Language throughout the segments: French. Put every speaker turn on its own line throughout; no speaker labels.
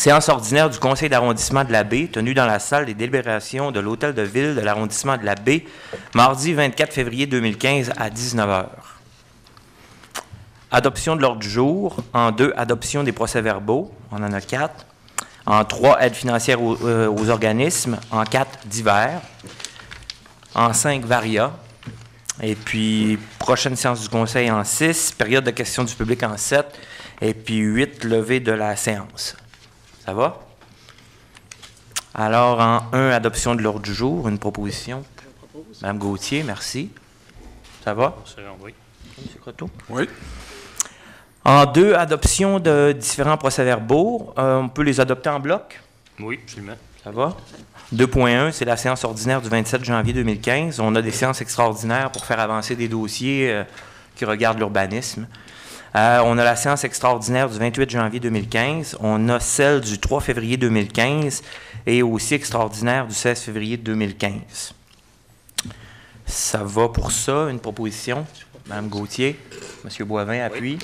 Séance ordinaire du Conseil d'arrondissement de la Baie, tenue dans la salle des délibérations de l'Hôtel de Ville de l'arrondissement de la Baie, mardi 24 février 2015 à 19 h. Adoption de l'ordre du jour. En 2, adoption des procès-verbaux. On en a 4. En 3, aide financière aux organismes. En 4, divers. En 5, varia. Et puis, prochaine séance du Conseil en 6, période de questions du public en 7. Et puis 8, levée de la séance. Ça va? Alors, en 1, adoption de l'ordre du jour, une proposition.
Je propose.
Mme Gauthier, merci. Ça va?
Oui.
M. Croteau?
Oui.
En 2, adoption de différents procès-verbaux. On peut les adopter en bloc?
Oui, absolument.
Ça va? 2.1, c'est la séance ordinaire du 27 janvier 2015. On a des séances extraordinaires pour faire avancer des dossiers qui regardent l'urbanisme. On a la séance extraordinaire du 28 janvier 2015. On a celle du 3 février 2015 et aussi extraordinaire du 16 février 2015. Ça va pour ça, une proposition. Mme Gauthier, M. Boivin appuie.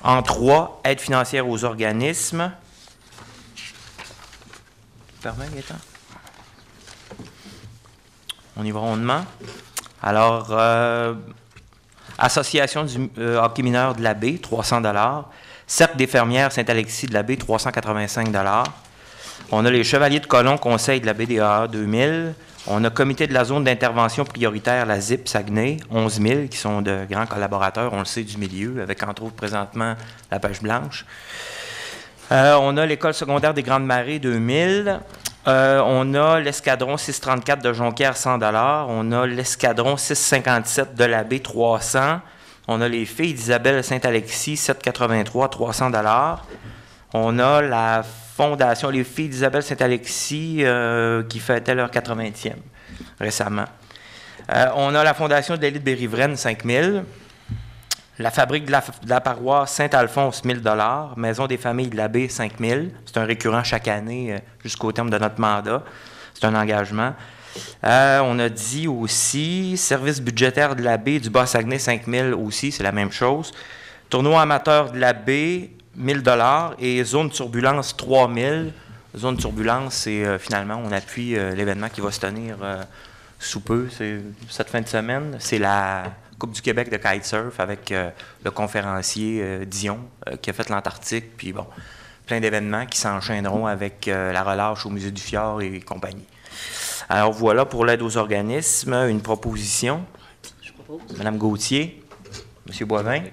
En 3, aide financière aux organismes. Permet, Gaëtan? On y va rondement. Alors, Association du hockey mineur de la Baie, 300 $. Cercle des fermières Saint-Alexis de la Baie, 385 $. On a les Chevaliers de Colomb, Conseil de la BDAA, 2000. On a Comité de la zone d'intervention prioritaire, la ZIP Saguenay, 11 000, qui sont de grands collaborateurs, on le sait, du milieu, avec entre autres présentement la Pêche Blanche. On a l'École secondaire des Grandes Marées, 2000. On a l'Escadron 634 de Jonquière, 100 $. On a l'Escadron 657 de la Baie, 300. On a les Filles d'Isabelle Saint-Alexis, 783, 300 $. On a la Fondation Les Filles d'Isabelle Saint-Alexis qui fêtait leur 80e récemment. On a la Fondation de l'élite Bérivraine, 5 000. La Fabrique de la paroisse Saint-Alphonse, 1 000 $. Maison des familles de la Baie, 5 000. C'est un récurrent chaque année jusqu'au terme de notre mandat. C'est un engagement. On a dit aussi Service budgétaire de la Baie du Bas-Saguenay, 5 000 aussi, c'est la même chose. Tournoi amateur de la Baie, 1 000 $ et Zone Turbulence, 3 000. Zone Turbulence, c'est finalement, on appuie l'événement qui va se tenir sous peu, c'est cette fin de semaine. C'est la Coupe du Québec de kitesurf avec le conférencier Dion qui a fait l'Antarctique, puis bon, plein d'événements qui s'enchaîneront avec la relâche au Musée du Fjord et compagnie. Alors voilà pour l'aide aux organismes, une proposition.
Je propose.
Mme Gauthier, M. Boivin.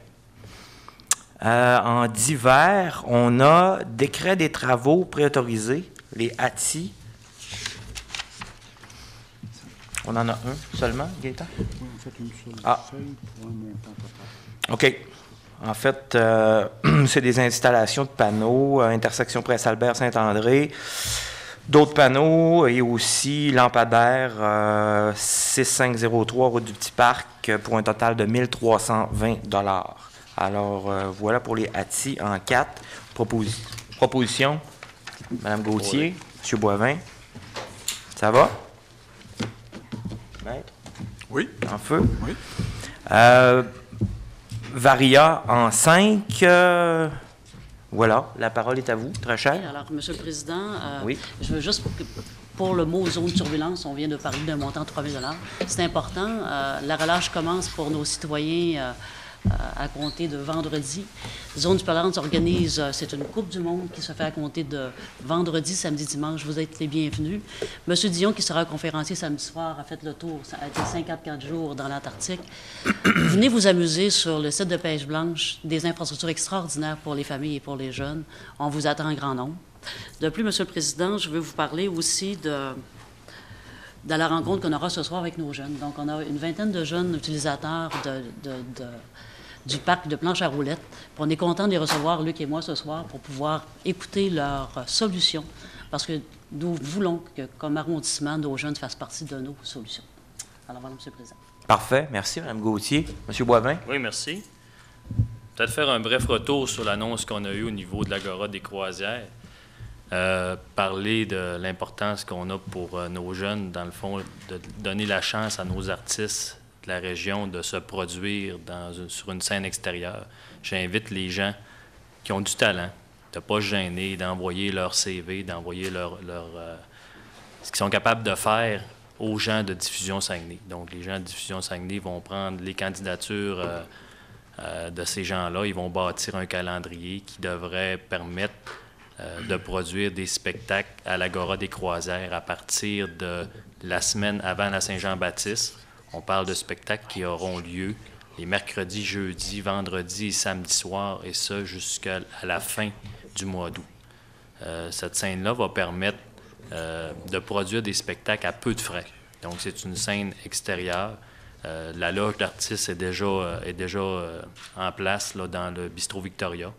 En divers, on a décret des travaux préautorisés, les ATI. On en a un seulement, Gaëtan?
Oui, en fait, une seule feuille pour un montant total.
OK. En fait, c'est des installations de panneaux, intersection Prince-Albert-Saint-André, d'autres panneaux et aussi lampadaires 6503 route du Petit Parc pour un total de 1 320 $. Alors, voilà pour les ATI en 4. Proposition, Mme Gauthier, M. Boivin. Ça va? Maître?
Oui.
En feu?
Oui.
Varia en 5. Voilà, la parole est à vous, très cher.
Alors, M. le Président,
Oui.
je veux juste pour le mot zone turbulence, on vient de parler d'un montant de 3 000 $. C'est important. La relâche commence pour nos citoyens à compter de vendredi. Zone turbulence organise, c'est une Coupe du monde qui se fait à compter de vendredi, samedi, dimanche. Vous êtes les bienvenus. M. Dion, qui sera conférencier samedi soir, a fait le tour, a été 54 jours dans l'Antarctique. Venez vous amuser sur le site de Pêche Blanche, des infrastructures extraordinaires pour les familles et pour les jeunes. On vous attend en grand nombre. De plus, M. le Président, je veux vous parler aussi de la rencontre qu'on aura ce soir avec nos jeunes. Donc, on a une vingtaine de jeunes utilisateurs du parc de planche à roulettes. On est content de les recevoir, Luc et moi, ce soir, pour pouvoir écouter leurs solutions, parce que nous voulons que, comme arrondissement, nos jeunes fassent partie de nos solutions. Alors, voilà, M. le Président.
Parfait, merci, Mme Gauthier. M. Boivin?
Oui, merci. Peut-être faire un bref retour sur l'annonce qu'on a eue au niveau de l'Agora des croisières. Parler de l'importance qu'on a pour nos jeunes, dans le fond, de donner la chance à nos artistes de la région de se produire sur une scène extérieure. J'invite les gens qui ont du talent, de ne pas se gêner, d'envoyer leur CV, d'envoyer ce qu'ils sont capables de faire aux gens de Diffusion Saguenay. Donc, les gens de Diffusion Saguenay vont prendre les candidatures de ces gens-là. Ils vont bâtir un calendrier qui devrait permettre de produire des spectacles à l'Agora des Croisières à partir de la semaine avant la Saint-Jean-Baptiste. On parle de spectacles qui auront lieu les mercredis, jeudis, vendredis et samedis soirs, et ça jusqu'à la fin du mois d'août. Cette scène-là va permettre de produire des spectacles à peu de frais. Donc, c'est une scène extérieure. La loge d'artistes est déjà en place là, dans le bistrot Victoria.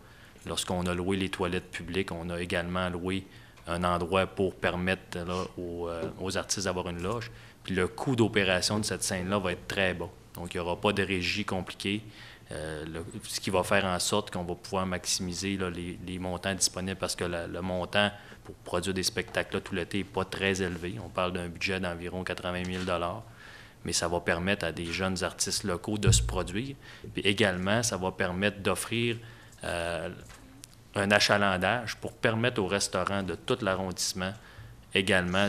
Lorsqu'on a loué les toilettes publiques, on a également loué un endroit pour permettre là, aux artistes d'avoir une loge. Puis le coût d'opération de cette scène-là va être très bas. Donc, il n'y aura pas de régie compliquée, ce qui va faire en sorte qu'on va pouvoir maximiser là, les montants disponibles parce que le montant pour produire des spectacles là, tout l'été n'est pas très élevé. On parle d'un budget d'environ 80 000 $, mais ça va permettre à des jeunes artistes locaux de se produire. Puis également, ça va permettre d'offrir un achalandage pour permettre aux restaurants de tout l'arrondissement également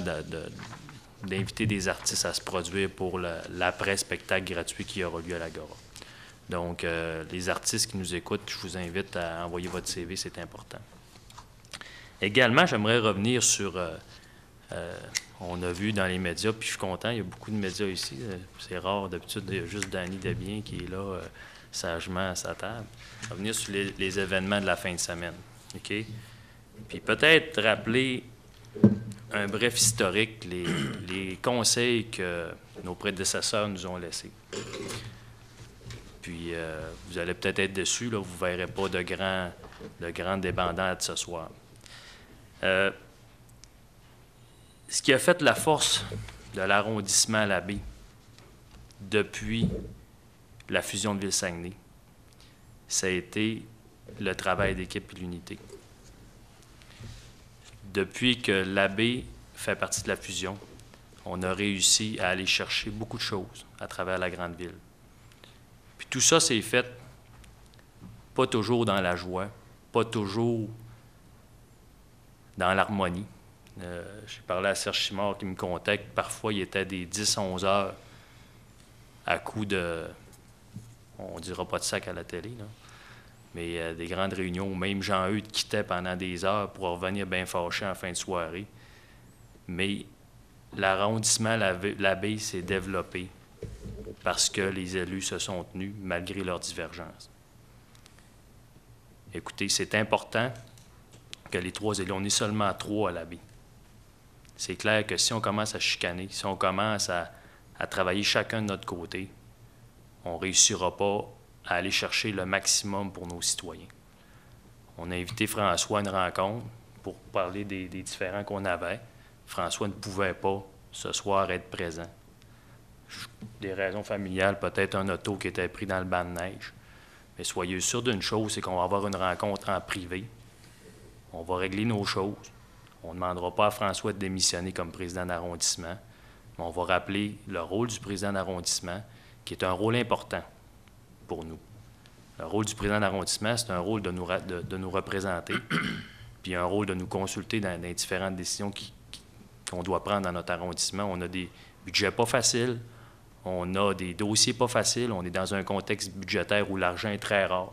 d'inviter des artistes à se produire pour l'après-spectacle gratuit qui aura lieu à l'Agora. Donc, les artistes qui nous écoutent, je vous invite à envoyer votre CV, c'est important. Également, j'aimerais revenir sur... on a vu dans les médias, puis je suis content, il y a beaucoup de médias ici. C'est rare, d'habitude, il y a juste Danny Desbiens qui est là sagement à sa table. Revenir sur les événements de la fin de semaine. OK? Puis peut-être rappeler un bref historique, les conseils que nos prédécesseurs nous ont laissés. Puis, vous allez peut-être être déçus, là, vous ne verrez pas de grandes débandades ce soir. Ce qui a fait la force de l'arrondissement à la baie depuis la fusion de Ville-Saguenay, ça a été le travail d'équipe et l'unité. Depuis que l'abbé fait partie de la fusion, on a réussi à aller chercher beaucoup de choses à travers la grande ville. Puis tout ça s'est fait pas toujours dans la joie, pas toujours dans l'harmonie. J'ai parlé à Serge Simard qui me contait que parfois il était des 10-11 heures à coup de... On ne dira pas de sac à la télé, là. Mais des grandes réunions où même Jean-Eudes quittait pendant des heures pour revenir bien fâché en fin de soirée. Mais l'arrondissement l'abbé s'est développé parce que les élus se sont tenus malgré leurs divergences. Écoutez, c'est important que les 3 élus, on est seulement 3 à l'abbé. C'est clair que si on commence à chicaner, si on commence à travailler chacun de notre côté, on ne réussira pas à aller chercher le maximum pour nos citoyens. On a invité François à une rencontre pour parler des différends qu'on avait. François ne pouvait pas, ce soir, être présent. Des raisons familiales, peut-être un auto qui était pris dans le banc de neige. Mais soyez sûrs d'une chose, c'est qu'on va avoir une rencontre en privé. On va régler nos choses. On ne demandera pas à François de démissionner comme président d'arrondissement, mais on va rappeler le rôle du président d'arrondissement, qui est un rôle important pour nous. Le rôle du président d'arrondissement, c'est un rôle de nous représenter, puis un rôle de nous consulter dans les différentes décisions qu'on doit prendre dans notre arrondissement. On a des budgets pas faciles, on a des dossiers pas faciles, on est dans un contexte budgétaire où l'argent est très rare,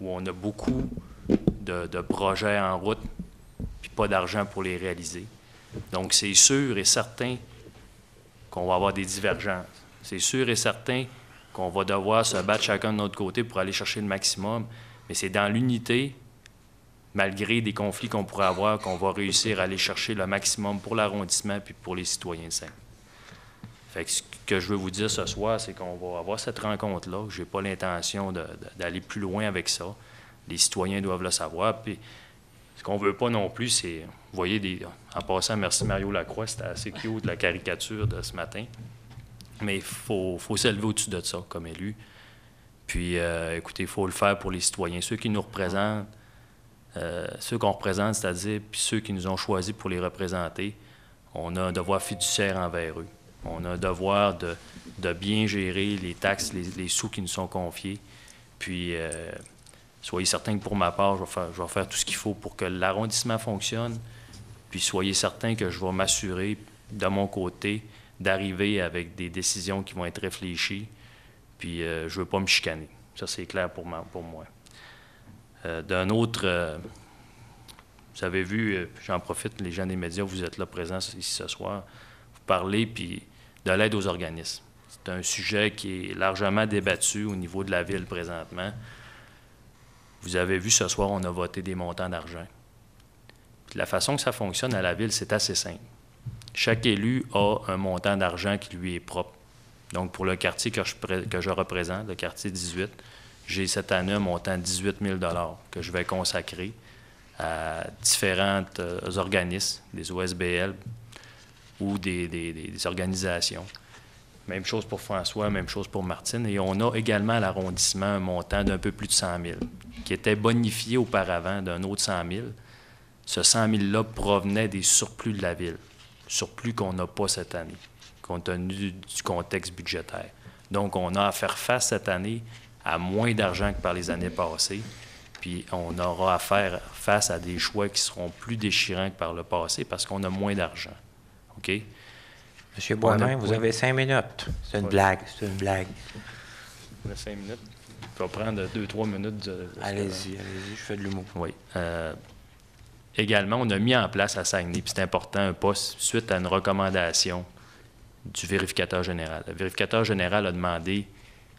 où on a beaucoup de projets en route, puis pas d'argent pour les réaliser. Donc, c'est sûr et certain qu'on va avoir des divergences. C'est sûr et certain qu'on va devoir se battre chacun de notre côté pour aller chercher le maximum, mais c'est dans l'unité, malgré des conflits qu'on pourrait avoir, qu'on va réussir à aller chercher le maximum pour l'arrondissement puis pour les citoyens de Saguenay. Fait que ce que je veux vous dire ce soir, c'est qu'on va avoir cette rencontre-là. Je n'ai pas l'intention d'aller plus loin avec ça. Les citoyens doivent le savoir. Puis ce qu'on ne veut pas non plus, c'est... Vous voyez, en passant, merci Mario Lacroix, c'était assez cute la caricature de ce matin. Mais il faut s'élever au-dessus de ça comme élu. Puis, écoutez, il faut le faire pour les citoyens. Ceux qui nous représentent, ceux qu'on représente, c'est-à-dire, puis ceux qui nous ont choisis pour les représenter, on a un devoir fiduciaire envers eux. On a un devoir de bien gérer les taxes, les sous qui nous sont confiés. Puis, soyez certains que pour ma part, je vais faire tout ce qu'il faut pour que l'arrondissement fonctionne. Puis soyez certains que je vais m'assurer, de mon côté, d'arriver avec des décisions qui vont être réfléchies. Puis je ne veux pas me chicaner. Ça, c'est clair pour moi. D'un autre, vous avez vu, j'en profite, les gens des médias, vous êtes là présents ici ce soir, vous parlez puis de l'aide aux organismes. C'est un sujet qui est largement débattu au niveau de la ville présentement. Vous avez vu ce soir, on a voté des montants d'argent. Puis la façon que ça fonctionne à la ville, c'est assez simple. Chaque élu a un montant d'argent qui lui est propre. Donc, pour le quartier que je représente, le quartier 18, j'ai cette année un montant de 18 000 $ que je vais consacrer à différents organismes, des OSBL ou des organisations. Même chose pour François, même chose pour Martine. Et on a également à l'arrondissement un montant d'un peu plus de 100 000 qui était bonifié auparavant d'un autre 100 000. Ce 100 000-là provenait des surplus de la ville, surplus qu'on n'a pas cette année, compte tenu du contexte budgétaire. Donc, on a à faire face cette année à moins d'argent que par les années passées, puis on aura à faire face à des choix qui seront plus déchirants que par le passé parce qu'on a moins d'argent. OK?
M. Boivin, vous avez 5 minutes. C'est une blague, c'est une blague.
On a 5 minutes. Je vais prendre 2-3 minutes.
Allez-y, je fais de l'humour.
Oui. Également, on a mis en place à Saguenay, puis c'est important, un poste suite à une recommandation du vérificateur général. Le vérificateur général a demandé,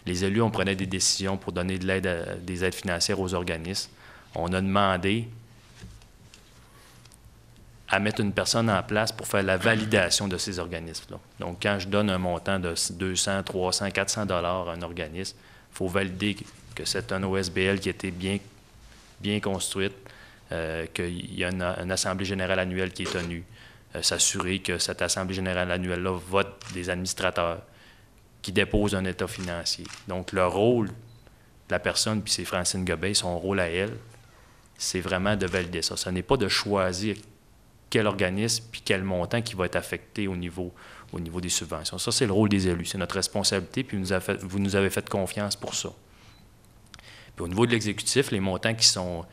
les élus, on prenait des décisions pour donner de l'aide, des aides financières aux organismes. On a demandé à mettre une personne en place pour faire la validation de ces organismes-là. Donc, quand je donne un montant de 200, 300, 400 $ à un organisme, il faut valider que c'est un OSBL qui a été bien construite, qu'il y a une assemblée générale annuelle qui est tenue, s'assurer que cette assemblée générale annuelle-là vote des administrateurs qui déposent un état financier. Donc, le rôle de la personne, puis c'est Francine Gobey, son rôle à elle, c'est vraiment de valider ça. Ce n'est pas de choisir quel organisme puis quel montant qui va être affecté au niveau des subventions. Ça, c'est le rôle des élus. C'est notre responsabilité, puis vous nous avez fait confiance pour ça. Puis au niveau de l'exécutif, les montants qui sont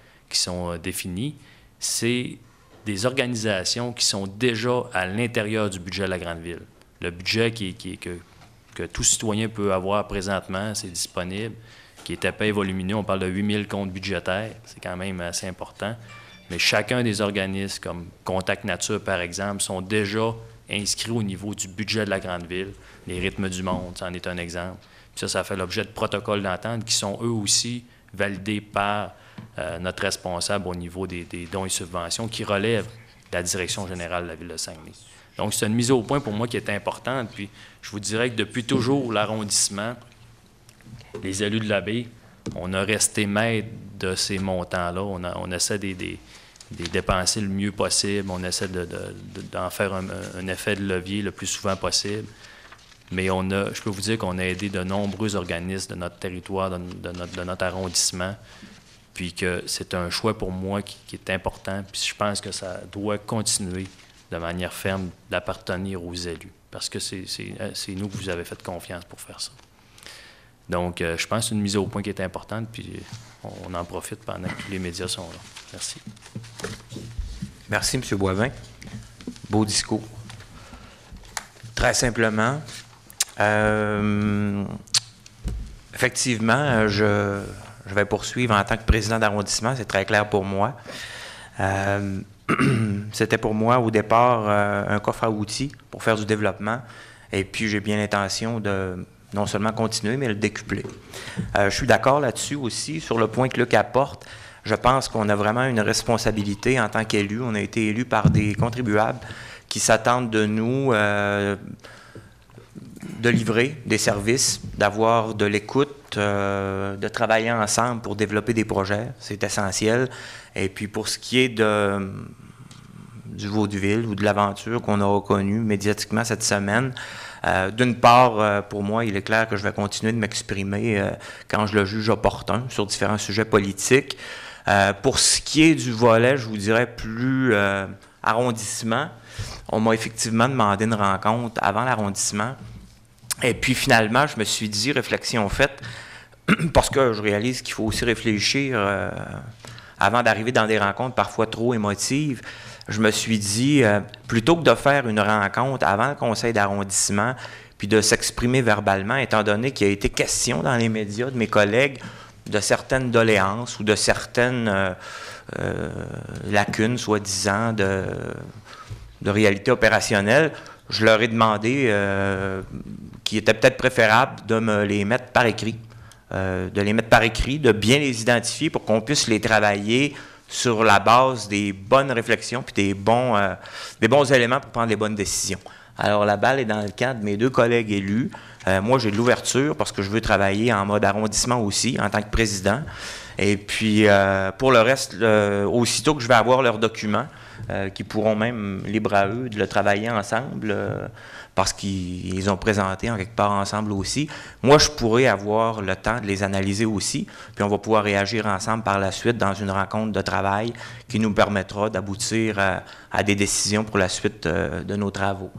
définis, c'est des organisations qui sont déjà à l'intérieur du budget de la grande ville. Le budget que tout citoyen peut avoir présentement, c'est disponible, qui est épais et volumineux. On parle de 8 000 comptes budgétaires, c'est quand même assez important. Mais chacun des organismes, comme Contact Nature, par exemple, sont déjà inscrits au niveau du budget de la grande ville. Les Rythmes du Monde, ça en est un exemple. Puis ça fait l'objet de protocoles d'entente qui sont eux aussi validés par notre responsable au niveau des dons et subventions qui relèvent de la direction générale de la ville de Saguenay. Donc, c'est une mise au point pour moi qui est importante. Puis, je vous dirais que depuis toujours, l'arrondissement, les élus de la baie, on a resté maître de ces montants-là. On essaie de dépenser le mieux possible. On essaie d'en faire un effet de levier le plus souvent possible. Mais je peux vous dire qu'on a aidé de nombreux organismes de notre territoire, de notre arrondissement, puis que c'est un choix pour moi qui est important. Puis je pense que ça doit continuer de manière ferme d'appartenir aux élus, parce que c'est nous que vous avez fait confiance pour faire ça. Donc, je pense que c'est une mise au point qui est importante, puis on en profite pendant que tous les médias sont là. Merci.
Merci, M. Boivin. Beau discours. Très simplement, effectivement, je vais poursuivre en tant que président d'arrondissement, c'est très clair pour moi. C'était pour moi, au départ, un coffre à outils pour faire du développement. Et puis, j'ai bien l'intention de non seulement continuer, mais le décupler. Je suis d'accord là-dessus aussi, sur le point que Luc apporte. Je pense qu'on a vraiment une responsabilité en tant qu'élus. On a été élus par des contribuables qui s'attendent de nous de livrer des services, d'avoir de l'écoute, de travailler ensemble pour développer des projets. C'est essentiel. Et puis, pour ce qui est du vaudeville ou de l'aventure qu'on a reconnue médiatiquement cette semaine, d'une part, pour moi, il est clair que je vais continuer de m'exprimer quand je le juge opportun sur différents sujets politiques. Pour ce qui est du volet, je vous dirais, plus arrondissement, on m'a effectivement demandé une rencontre avant l'arrondissement. Et puis finalement, je me suis dit, réflexion faite, parce que je réalise qu'il faut aussi réfléchir avant d'arriver dans des rencontres parfois trop émotives. Je me suis dit, plutôt que de faire une rencontre avant le conseil d'arrondissement, puis de s'exprimer verbalement, étant donné qu'il a été question dans les médias de mes collègues de certaines doléances ou de certaines lacunes, soi-disant, de réalité opérationnelle, je leur ai demandé qu'il était peut-être préférable de me les mettre par écrit. De bien les identifier pour qu'on puisse les travailler sur la base des bonnes réflexions puis des bons éléments pour prendre les bonnes décisions. Alors, la balle est dans le camp de mes 2 collègues élus. Moi, j'ai de l'ouverture parce que je veux travailler en mode arrondissement aussi, en tant que président. Et puis, pour le reste, aussitôt que je vais avoir leurs documents, qui pourront même, libre à eux, de le travailler ensemble, parce qu'ils ont présenté en quelque part ensemble aussi. Moi, je pourrais avoir le temps de les analyser aussi, puis on va pouvoir réagir ensemble par la suite dans une rencontre de travail qui nous permettra d'aboutir à des décisions pour la suite de nos travaux.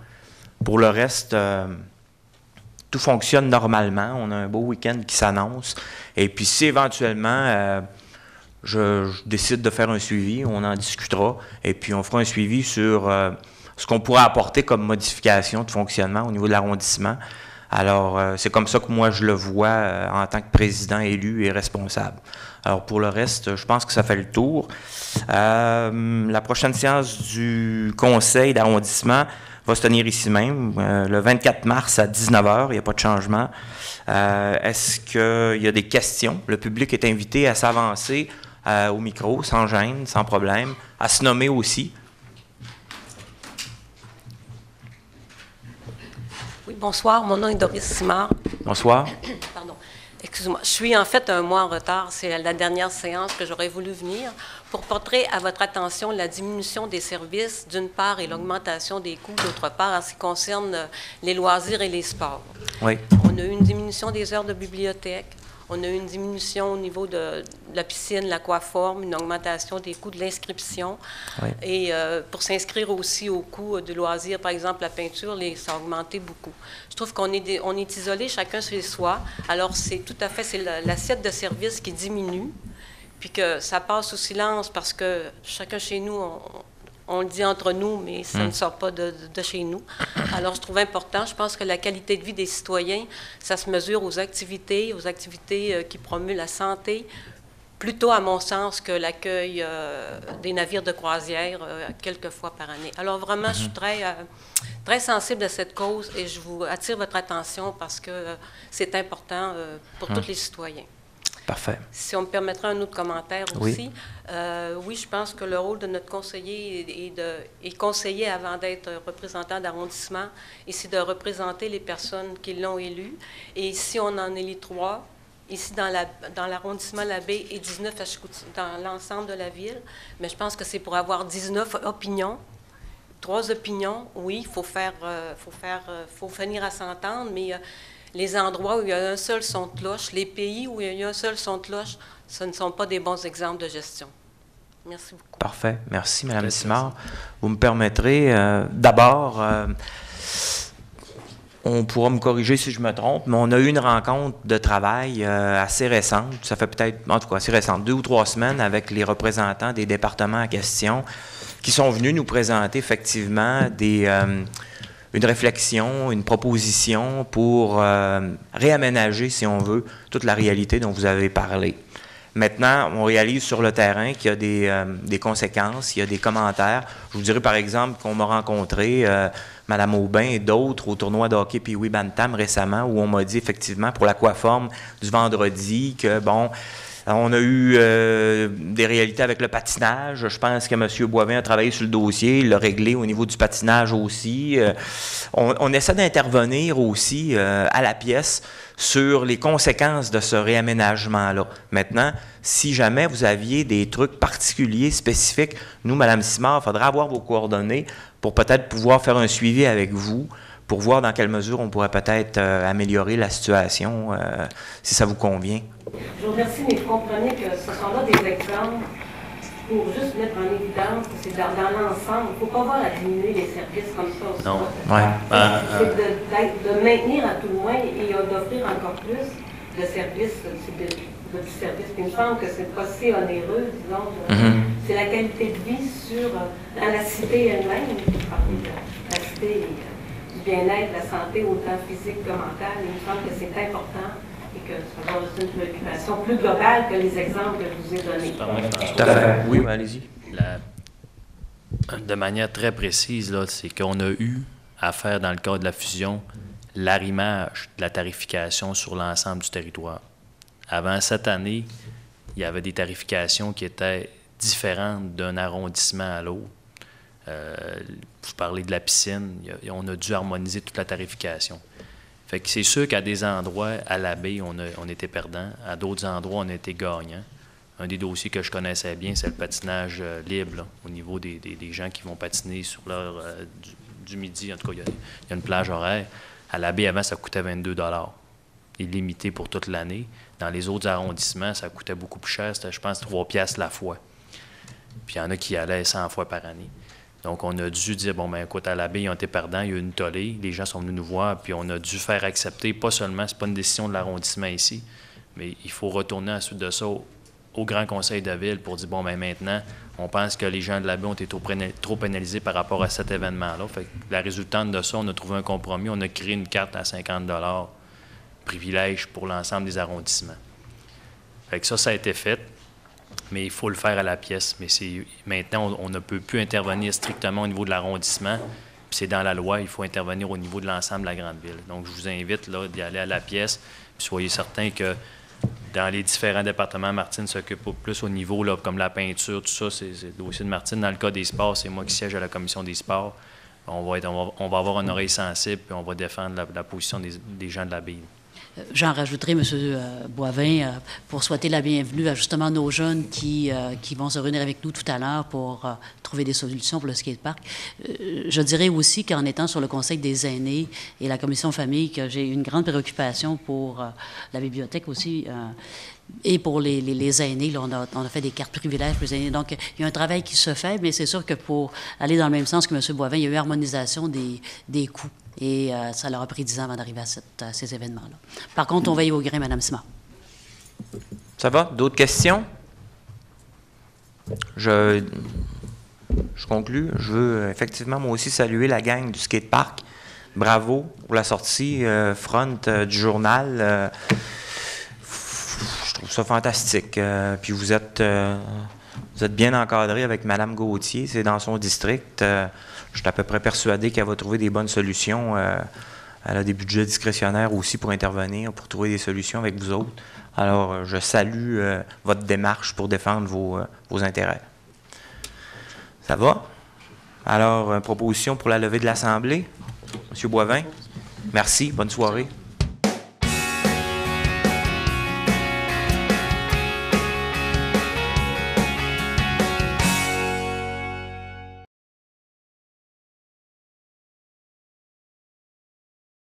Pour le reste, tout fonctionne normalement. On a un beau week-end qui s'annonce. Et puis, si éventuellement je décide de faire un suivi, on en discutera. Et puis, on fera un suivi sur ce qu'on pourrait apporter comme modification de fonctionnement au niveau de l'arrondissement. Alors, c'est comme ça que moi, je le vois en tant que président élu et responsable. Alors, pour le reste, je pense que ça fait le tour. La prochaine séance du conseil d'arrondissement va se tenir ici même, le 24 mars à 19h. Il n'y a pas de changement. Est-ce qu'il y a des questions? Le public est invité à s'avancer au micro, sans gêne, sans problème, à se nommer aussi.
Oui, bonsoir. Mon nom est Doris Simard.
Bonsoir.
Pardon. Excusez-moi. Je suis en fait un mois en retard. C'est la dernière séance que j'aurais voulu venir pour porter à votre attention la diminution des services, d'une part, et l'augmentation des coûts, d'autre part, en ce qui concerne les loisirs et les sports.
Oui.
On a eu une diminution des heures de bibliothèque. On a eu une diminution au niveau de la piscine, l'aquaforme, une augmentation des coûts de l'inscription. Oui. Et pour s'inscrire aussi au coût de loisirs, par exemple, la peinture, ça a augmenté beaucoup. Je trouve qu'on est isolé, chacun chez soi. Alors, c'est l'assiette de services qui diminue, puis que ça passe au silence parce que chacun chez nous, on le dit entre nous, mais ça ne sort pas de chez nous. Alors, je trouve important, je pense que la qualité de vie des citoyens, ça se mesure aux activités qui promuent la santé, plutôt, à mon sens, que l'accueil des navires de croisière quelques fois par année. Alors, vraiment, je suis très sensible à cette cause et je vous attire votre attention parce que c'est important pour tous les citoyens.
Parfait.
Si on me permettrait un autre commentaire aussi. Oui, je pense que le rôle de notre conseiller est conseiller avant d'être représentant d'arrondissement, et c'est de représenter les personnes qui l'ont élu. Et si on en élit 3, ici dans l'arrondissement de la Baie et 19 à Chicoutimi, dans l'ensemble de la ville, mais je pense que c'est pour avoir 19 opinions. 3 opinions, oui, faut finir à s'entendre, mais les endroits où il y a un seul son de cloche, les pays où il y a un seul son de cloche, ce ne sont pas des bons exemples de gestion. Merci beaucoup.
Parfait. Merci, Mme Simard. Vous me permettrez, d'abord, on pourra me corriger si je me trompe, mais on a eu une rencontre de travail assez récente, ça fait peut-être, en tout cas assez récente, 2 ou 3 semaines, avec les représentants des départements en question, qui sont venus nous présenter effectivement une réflexion, une proposition pour réaménager, si on veut, toute la réalité dont vous avez parlé. Maintenant, on réalise sur le terrain qu'il y a des conséquences, il y a des commentaires. Je vous dirais, par exemple, qu'on m'a rencontré, Mme Aubin et d'autres, au tournoi de hockey Pee-Wee Bantam récemment, où on m'a dit effectivement, pour l'aquaforme du vendredi, que, bon, on a eu des réalités avec le patinage. Je pense que M. Boivin a travaillé sur le dossier, il l'a réglé au niveau du patinage aussi. On essaie d'intervenir aussi à la pièce sur les conséquences de ce réaménagement-là. Maintenant, si jamais vous aviez des trucs particuliers, spécifiques, nous, Mme Simard, il faudra avoir vos coordonnées pour peut-être pouvoir faire un suivi avec vous, pour voir dans quelle mesure on pourrait peut-être améliorer la situation, si ça vous convient.
Je vous remercie, mais vous comprenez que ce sont là des exemples pour juste mettre en évidence que c'est dans l'ensemble. Il ne faut pas voir à diminuer les services comme ça.
Non. Ouais.
C'est de maintenir à tout le moins et d'offrir encore plus. de service, du service. Puis il me semble que c'est pas si onéreux, disons. C'est la qualité de vie dans la cité elle-même, la cité du bien-être, la santé, autant physique que mentale. Il me semble que c'est important et que ça doit être une préoccupation plus globale que les exemples que je vous ai donnés.
Tout à fait. Oui, allez-y.
De manière très précise, c'est qu'on a eu à faire, dans le cadre de la fusion, l'arrimage de la tarification sur l'ensemble du territoire. Avant cette année, il y avait des tarifications qui étaient différentes d'un arrondissement à l'autre. Vous parlez de la piscine, on a dû harmoniser toute la tarification. Fait que c'est sûr qu'à des endroits, à la baie, on était perdant. À d'autres endroits, on était gagnant. Un des dossiers que je connaissais bien, c'est le patinage libre, là, au niveau des gens qui vont patiner sur l'heure du midi. En tout cas, il y a une plage horaire. À la baie, avant, ça coûtait 22 $, illimité pour toute l'année. Dans les autres arrondissements, ça coûtait beaucoup plus cher. C'était, je pense, 3 $ la fois. Puis il y en a qui allaient 100 fois par année. Donc, on a dû dire, bon, ben écoute, à la baie, ils ont été perdants, il y a eu une tollée, les gens sont venus nous voir, puis on a dû faire accepter, pas seulement, c'est pas une décision de l'arrondissement ici, mais il faut retourner ensuite de ça au Grand Conseil de Ville pour dire, bon, ben maintenant, on pense que les gens de la baie ont été trop pénalisés par rapport à cet événement-là. Fait que la résultante de ça, on a trouvé un compromis, on a créé une carte à 50 $ privilège pour l'ensemble des arrondissements. Fait que ça a été fait. Mais il faut le faire à la pièce. Mais maintenant, on ne peut plus intervenir strictement au niveau de l'arrondissement. Puis c'est dans la loi, il faut intervenir au niveau de l'ensemble de la grande ville. Donc, je vous invite là, d'y aller à la pièce. Puis soyez certains que dans les différents départements, Martine s'occupe plus au niveau, là, comme la peinture, tout ça, c'est le dossier de Martine. Dans le cas des sports, c'est moi qui siège à la commission des sports. On va avoir une oreille sensible, puis on va défendre la position des gens de la ville.
J'en rajouterai, M. Boivin, pour souhaiter la bienvenue à justement nos jeunes qui vont se réunir avec nous tout à l'heure pour trouver des solutions pour le skatepark. Je dirais aussi qu'en étant sur le Conseil des aînés et la Commission famille, que j'ai une grande préoccupation pour la bibliothèque aussi. Et pour les aînés, là, on a fait des cartes privilèges pour les aînés. Donc, il y a un travail qui se fait, mais c'est sûr que pour aller dans le même sens que M. Boivin, il y a eu harmonisation des coûts. Et ça leur a pris 10 ans avant d'arriver à ces événements-là. Par contre, on veille au grain, Mme Simard.
Ça va? D'autres questions? Je conclus. Je veux effectivement, moi aussi, saluer la gang du skatepark. Bravo pour la sortie front du journal. Je trouve ça fantastique. Puis vous êtes bien encadré avec Mme Gauthier. C'est dans son district. Je suis à peu près persuadé qu'elle va trouver des bonnes solutions. Elle a des budgets discrétionnaires aussi pour intervenir, pour trouver des solutions avec vous autres. Alors, je salue votre démarche pour défendre vos intérêts. Ça va? Alors, proposition pour la levée de l'Assemblée. M. Boivin, merci. Bonne soirée.